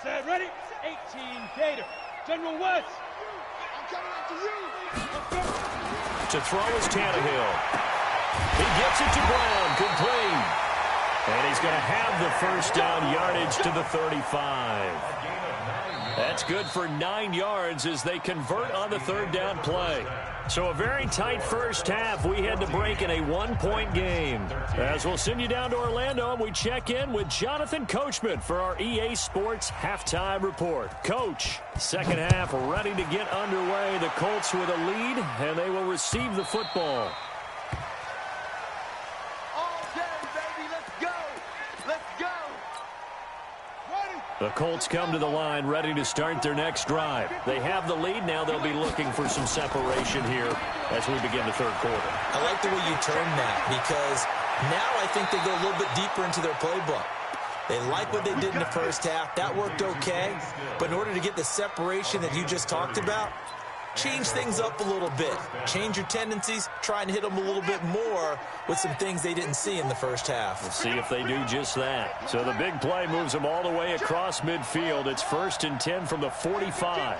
Set, ready? 18, Gator. General West. I'm coming after you. To throw is Tannehill. He gets it to Brown, complete. And he's going to have the first down yardage to the 35. That's good for 9 yards as they convert on the third down play. So a very tight first half. We had to break in a one-point game. As we'll send you down to Orlando, and we check in with Jonathan Coachman for our EA Sports Halftime Report. Coach, second half ready to get underway. The Colts with a lead, and they will receive the football. The Colts come to the line ready to start their next drive. They have the lead. Now they'll be looking for some separation here as we begin the third quarter. I like the way you term that because now I think they go a little bit deeper into their playbook. They like what they did in the first half. That worked okay. But in order to get the separation that you just talked about, change things up a little bit. Change your tendencies. Try and hit them a little bit more with some things they didn't see in the first half. We'll see if they do just that. So the big play moves them all the way across midfield. It's 1st and 10 from the 45.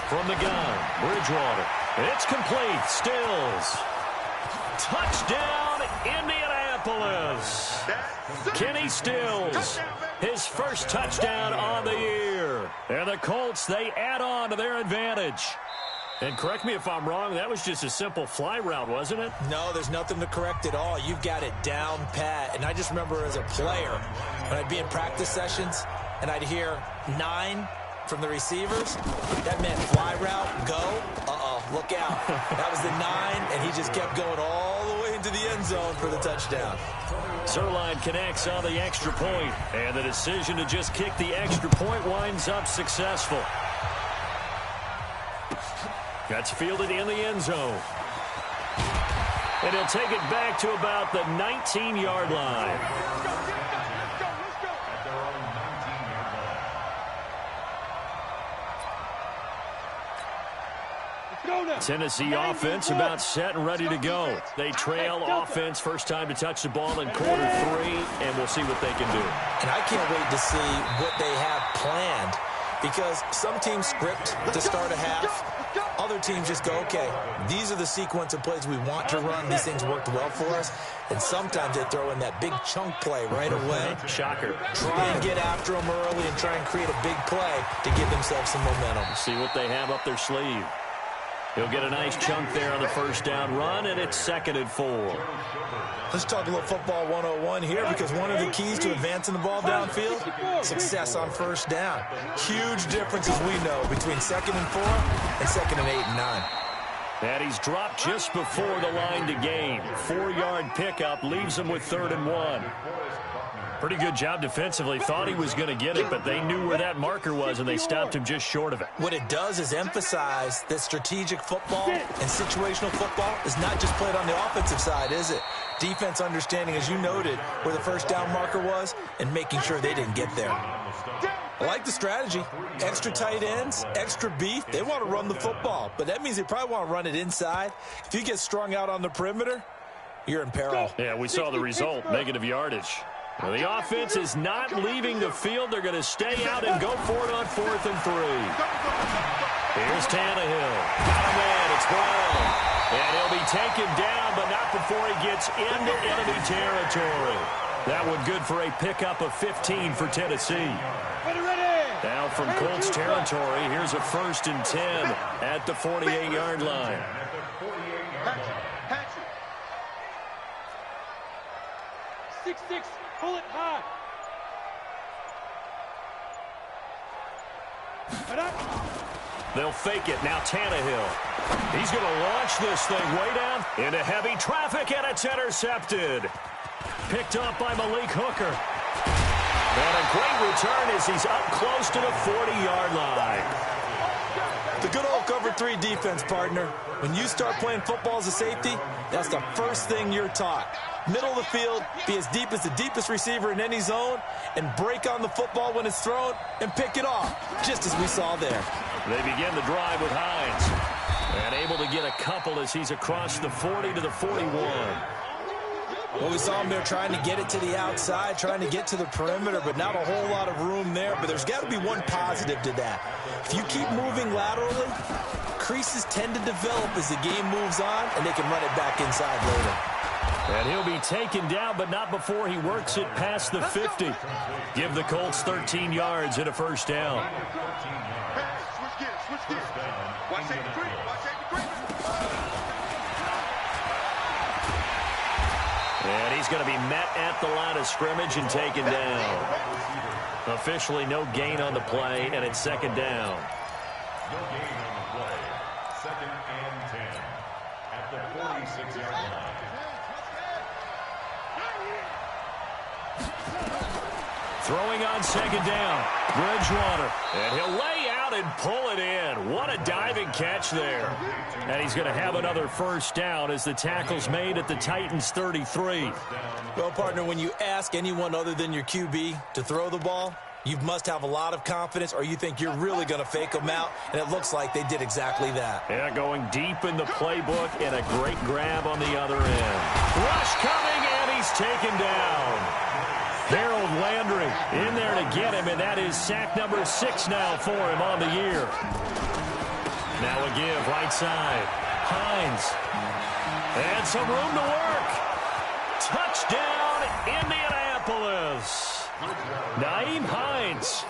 From the gun, Bridgewater. It's complete. Stills. Touchdown, Indianapolis. Kenny Stills. His first touchdown on the year. And the Colts, they add on to their advantage. And correct me if I'm wrong, that was just a simple fly route, wasn't it? No, there's nothing to correct at all. You've got it down pat. And I just remember as a player, when I'd be in practice sessions, and I'd hear 9 from the receivers, that meant fly route, go, look out. That was the 9, and he just kept going all the way into the end zone for the touchdown. Sirline connects on the extra point, and the decision to just kick the extra point winds up successful. That's fielded in the end zone. And he'll take it back to about the 19-yard line. Tennessee offense about set and ready to go. They trail offense first time to touch the ball in quarter 3, and we'll see what they can do. And I can't wait to see what they have planned because some teams script to start a half. Other teams just go, okay, these are the sequence of plays we want to run. These things worked well for us. And sometimes they throw in that big chunk play right away. Shocker. Try and get after them early and try and create a big play to give themselves some momentum. See what they have up their sleeve. He'll get a nice chunk there on the first down run, and it's 2nd and 4. Let's talk a little football 101 here because one of the keys to advancing the ball downfield, success on first down. Huge differences we know between 2nd and 4 and 2nd and 8 and 9. And he's dropped just before the line to gain. 4-yard pickup leaves him with 3rd and 1. Pretty good job defensively. Thought he was going to get it, but they knew where that marker was, and they stopped him just short of it. What it does is emphasize that strategic football and situational football is not just played on the offensive side, is it? Defense understanding, as you noted, where the first down marker was and making sure they didn't get there. I like the strategy. Extra tight ends, extra beef. They want to run the football, but that means they probably want to run it inside. If you get strung out on the perimeter, you're in peril. Yeah, we saw the result, negative yardage. Well, the offense is not leaving the field. They're going to stay out and go for it on 4th and 3. Here's Tannehill. Got a man. It's Brown. And he'll be taken down, but not before he gets into enemy territory. That one good for a pickup of 15 for Tennessee. Now from Colts territory, here's a 1st and 10 at the 48-yard line. 6-6. Pull it high. They'll fake it. Now Tannehill. He's going to launch this thing way down into heavy traffic, and it's intercepted. Picked up by Malik Hooker. And a great return as he's up close to the 40-yard line. The good old cover 3 defense, partner. When you start playing football as a safety, that's the first thing you're taught. Middle of the field, be as deep as the deepest receiver in any zone, and break on the football when it's thrown and pick it off, just as we saw there. They begin the drive with Hines. And able to get a couple as he's across the 40 to the 41. Well, we saw him there trying to get it to the outside, trying to get to the perimeter, but not a whole lot of room there. But there's got to be one positive to that. If you keep moving laterally, creases tend to develop as the game moves on, and they can run it back inside later. And he'll be taken down, but not before he works it past the 50. Give the Colts 13 yards and a first down. Switch gears. Watch the green. And he's going to be met at the line of scrimmage and taken down. Officially no gain on the play, and it's second down. No gain on the play. 2nd and 10 at the 46-yard line. Throwing on second down, Bridgewater. And he'll lay out and pull it in. What a diving catch there. And he's going to have another first down as the tackle's made at the Titans' 33. Well, partner, when you ask anyone other than your QB to throw the ball, you must have a lot of confidence, or you think you're really going to fake them out, and it looks like they did exactly that. Yeah, going deep in the playbook, and a great grab on the other end. Rush coming, and he's taken down. Harold Landry in there to get him, and that is sack number 6 now for him on the year. Now a give, right side. Hines. And some room to work. Touchdown, Indianapolis. Nyheim Hines,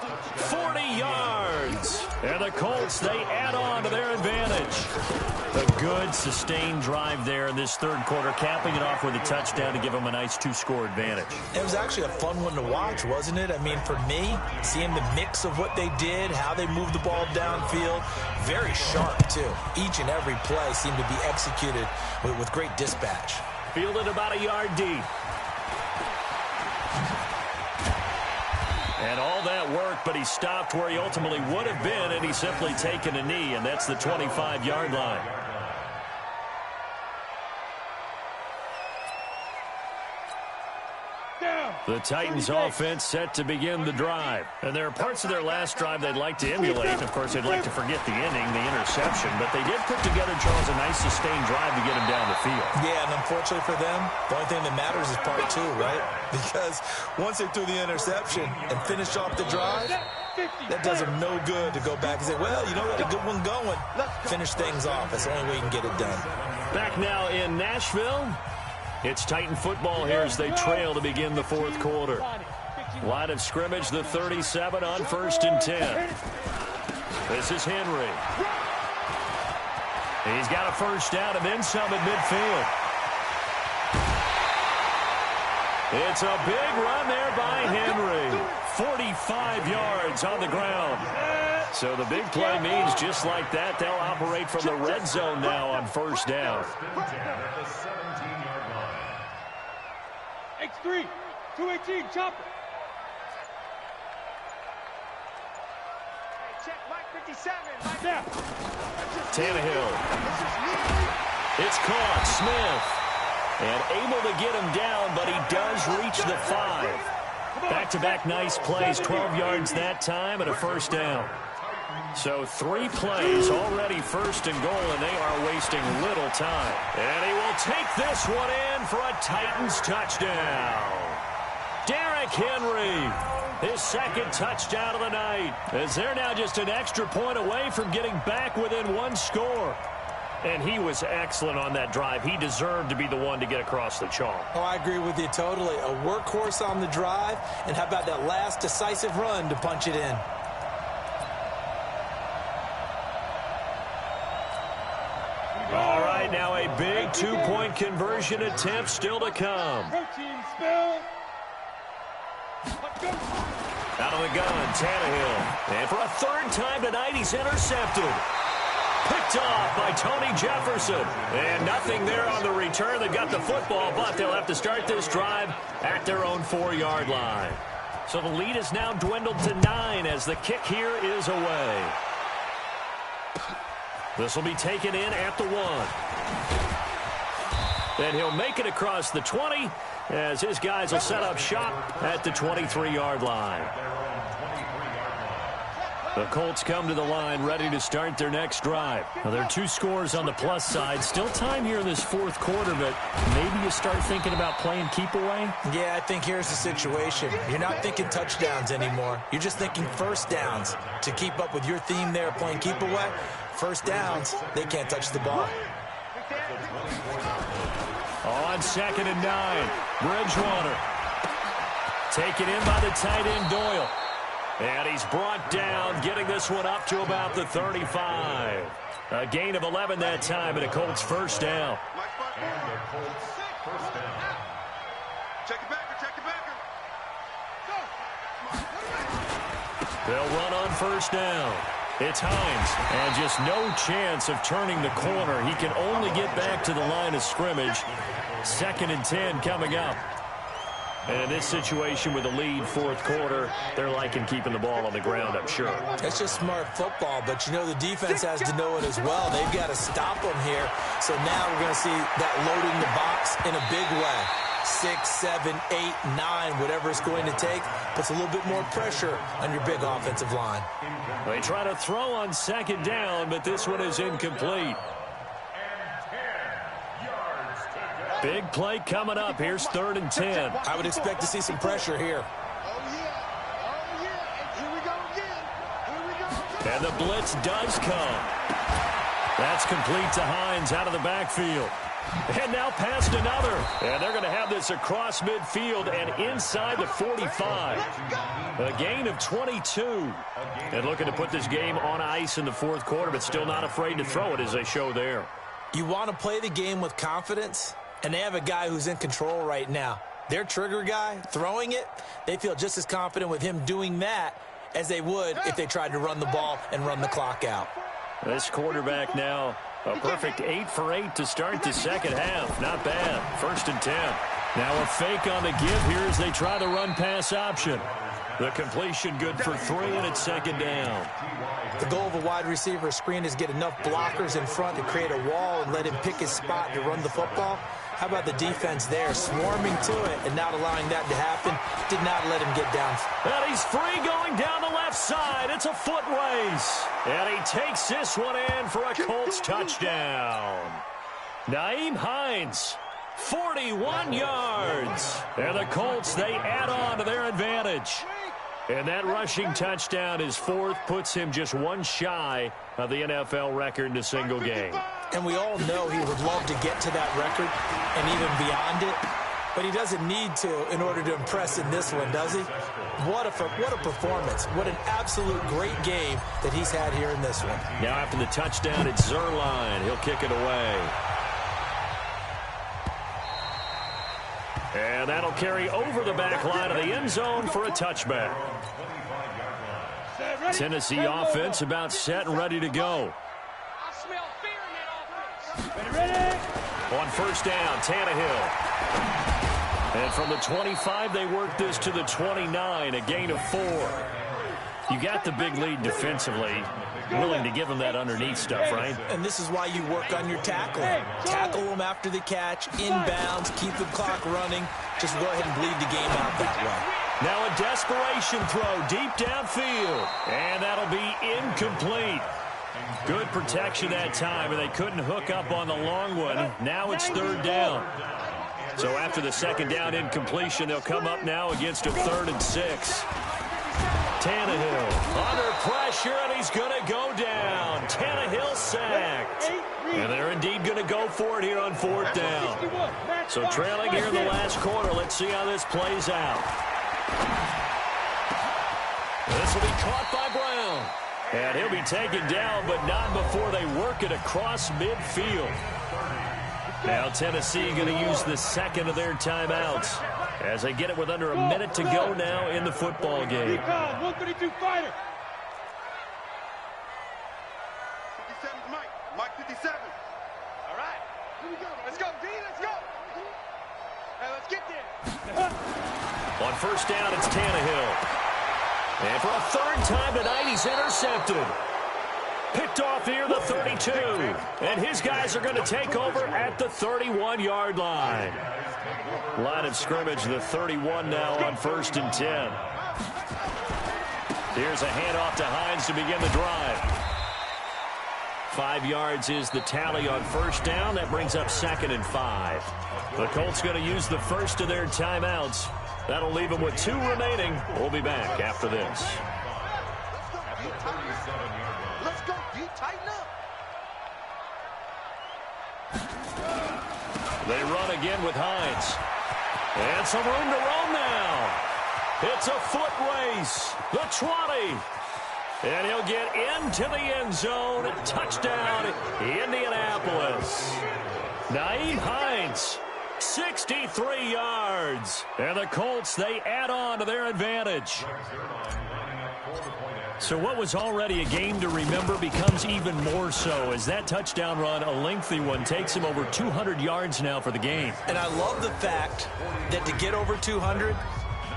40 yards. And the Colts, they add on to their advantage. A good, sustained drive there in this third quarter, capping it off with a touchdown to give them a nice 2-score advantage. It was actually a fun one to watch, wasn't it? I mean, for me, seeing the mix of what they did, how they moved the ball downfield, very sharp, too. Each and every play seemed to be executed with great dispatch. Fielded about a yard deep. And all that work, but he stopped where he ultimately would have been, and he's simply taken a knee, and that's the 25-yard line. The Titans offense set to begin the drive. And there are parts of their last drive they'd like to emulate. Of course, they'd like to forget the ending, the interception. But they did put together, Charles, a nice sustained drive to get him down the field. Yeah, and unfortunately for them, the only thing that matters is part 2, right? Because once they threw the interception and finished off the drive, that does them no good to go back and say, well, you know what, a good one going. Finish things off. That's the only way you can get it done. Back now in Nashville. It's Titan football here as they trail to begin the fourth quarter. Line of scrimmage, the 37 on 1st and 10. This is Henry. He's got a first down and then some at midfield. It's a big run there by Henry. 45 yards on the ground. So the big play means just like that, they'll operate from the red zone now on first down. X3, 218, chopper. Check Mike 57. Mike down. Tannehill. It's caught. Smith. And able to get him down, but he does reach the 5. Back-to-back nice plays. 12 yards that time and a first down. So 3 plays already first and goal, and they are wasting little time. And he will take this one in for a Titans touchdown. Derrick Henry, his second touchdown of the night, as they're now just an extra point away from getting back within 1 score. And he was excellent on that drive. He deserved to be the one to get across the chalk. Oh, I agree with you totally. A workhorse on the drive, and how about that last decisive run to punch it in? All right, now a big 2-point conversion attempt still to come. Protein spill. Out of the gun, Tannehill. And for a 3rd time tonight, he's intercepted. Picked off by Tony Jefferson. And nothing there on the return. They've got the football, but they'll have to start this drive at their own 4-yard line. So the lead is now dwindled to 9 as the kick here is away. This will be taken in at the 1. And he'll make it across the 20 as his guys will set up shop at the 23-yard line. The Colts come to the line ready to start their next drive. Now, there are 2 scores on the plus side. Still time here in this fourth quarter, but maybe you start thinking about playing keep away? Yeah, I think here's the situation. You're not thinking touchdowns anymore. You're just thinking first downs. To keep up with your theme there, playing keep away, first downs, they can't touch the ball. On 2nd and 9, Bridgewater. Taken in by the tight end, Doyle. And he's brought down, getting this one up to about the 35. A gain of 11 that time, and a Colts first down. And the Colts first down. Check it back, check it back. They'll run on first down. It's Hines, and just no chance of turning the corner. He can only get back to the line of scrimmage. 2nd and 10 coming up. And in this situation with a lead, fourth quarter, they're liking keeping the ball on the ground, I'm sure. That's just smart football, but you know the defense has to know it as well. They've got to stop them here. So now we're going to see that loading the box in a big way. 6, 7, 8, 9, whatever it's going to take, puts a little bit more pressure on your big offensive line. They try to throw on 2nd down, but this one is incomplete. Big play coming up. Here's 3rd and 10. I would expect to see some pressure here. And the blitz does come. That's complete to Hines out of the backfield. And now past another. And they're going to have this across midfield and inside the 45. A gain of 22. And looking to put this game on ice in the fourth quarter, but still not afraid to throw it as they show there. You want to play the game with confidence? And they have a guy who's in control right now. Their trigger guy, throwing it, they feel just as confident with him doing that as they would if they tried to run the ball and run the clock out. This quarterback now, a perfect 8 for 8 to start the second half. Not bad. 1st and 10. Now a fake on the give here as they try the run-pass option. The completion good for 3, and it's 2nd down. The goal of a wide receiver screen is get enough blockers in front to create a wall and let him pick his spot to run the football. How about the defense there, swarming to it and not allowing that to happen? Did not let him get down. And he's free going down the left side. It's a foot race. And he takes this one in for a Colts touchdown. Nyheim Hines, 41 yards. And the Colts, they add on to their advantage. And that rushing touchdown, his 4th, puts him just 1 shy of the NFL record in a single game. And we all know he would love to get to that record and even beyond it. But he doesn't need to in order to impress in this one, does he? What a performance. What an absolute great game that he's had here in this one. Now after the touchdown, it's Zerline. He'll kick it away. And that'll carry over the back line of the end zone for a touchback. Tennessee offense about set and ready to go. On 1st down, Tannehill. And from the 25, they work this to the 29, a gain of 4. You got the big lead defensively. Willing to give them that underneath stuff, right? And this is why you work on your tackling. Tackle them after the catch, inbounds, keep the clock running. Just go ahead and bleed the game out that way. Now a desperation throw deep downfield. And that'll be incomplete. Good protection that time, and they couldn't hook up on the long one. Now it's 3rd down. So after the 2nd down incompletion, they'll come up now against a 3rd and 6. Tannehill under pressure, and he's going to go down. Tannehill sacked. And they're indeed going to go for it here on 4th down. So trailing here in the last quarter. Let's see how this plays out. This will be caught by Brown. And he'll be taken down, but not before they work it across midfield. Now Tennessee going to use the 2nd of their timeouts as they get it with under a minute to go now in the football game. 132 fighter. 57 Mike. Mike 57. All right. Here we go. Let's go, D. Let's go. Hey, let's get there. On 1st down, it's Tannehill. And for a 3rd time tonight, he's intercepted. Picked off here, the 32. And his guys are going to take over at the 31-yard line. Line of scrimmage, the 31 now on 1st and 10. Here's a handoff to Hines to begin the drive. 5 yards is the tally on first down. That brings up 2nd and 5. The Colts going to use the first of their timeouts. That'll leave them with 2 remaining. We'll be back after this. Let's go, D. Tighten up. They run again with Hines. And some room to roam now. It's a foot race. The 20. And he'll get into the end zone. Touchdown, Indianapolis. Nyheim Hines, 63 yards. And the Colts, they add on to their advantage. So what was already a game to remember becomes even more so as that touchdown run, a lengthy one, takes him over 200 yards now for the game. And I love the fact that to get over 200,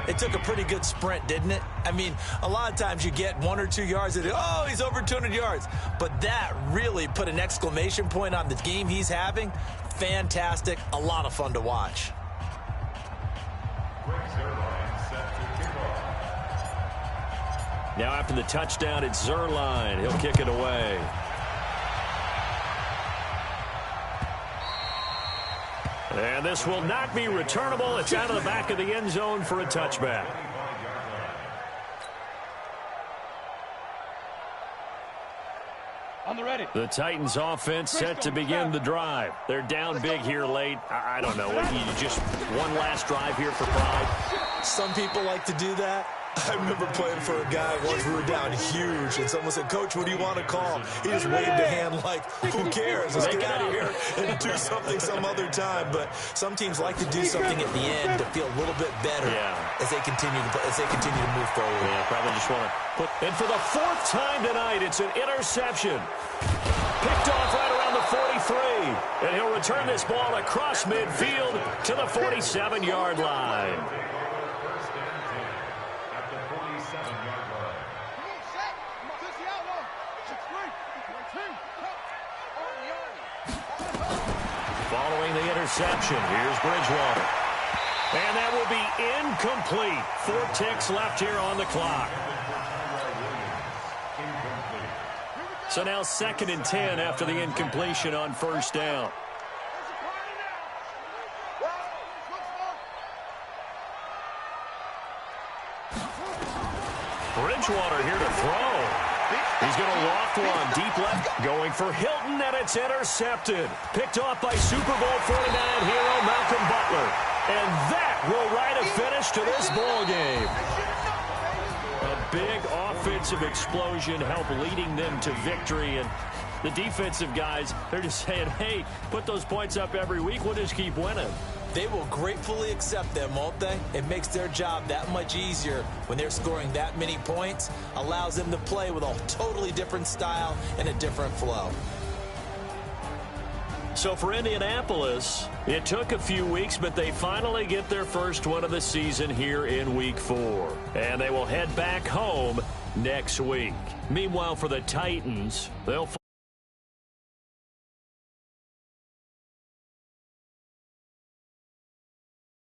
it took a pretty good sprint, didn't it? I mean, a lot of times you get 1 or 2 yards and, oh, he's over 200 yards. But that really put an exclamation point on the game he's having. Fantastic. A lot of fun to watch. Now after the touchdown, it's Zuerlein. He'll kick it away. And this will not be returnable. It's out of the back of the end zone for a touchback. On the ready. The Titans offense set to begin the drive. They're down big here late. I don't know. You just one last drive here for pride. Some people like to do that. I remember playing for a guy once. We were down huge, and someone said, "Coach, what do you want to call?" He just waved a hand like, "Who cares? Let's get out of here and do something some other time." But some teams like to do something at the end to feel a little bit better as they continue to move forward. Yeah, probably just want to put. And for the 4th time tonight, it's an interception. Picked off right around the 43, and he'll return this ball across midfield to the 47-yard line. Following the interception, here's Bridgewater. And that will be incomplete. 4 ticks left here on the clock. So now 2nd and 10 after the incompletion on first down. Bridgewater here to throw. He's going to loft one deep left, going for Hilton, and it's intercepted. Picked off by Super Bowl 49 hero Malcolm Butler. And that will write a finish to this ball game. A big offensive explosion helped leading them to victory. And the defensive guys, they're just saying, hey, put those points up every week. We'll just keep winning. They will gratefully accept them, won't they? It makes their job that much easier when they're scoring that many points. Allows them to play with a totally different style and a different flow. So for Indianapolis, it took a few weeks, but they finally get their first win of the season here in Week 4. And they will head back home next week. Meanwhile, for the Titans, they'll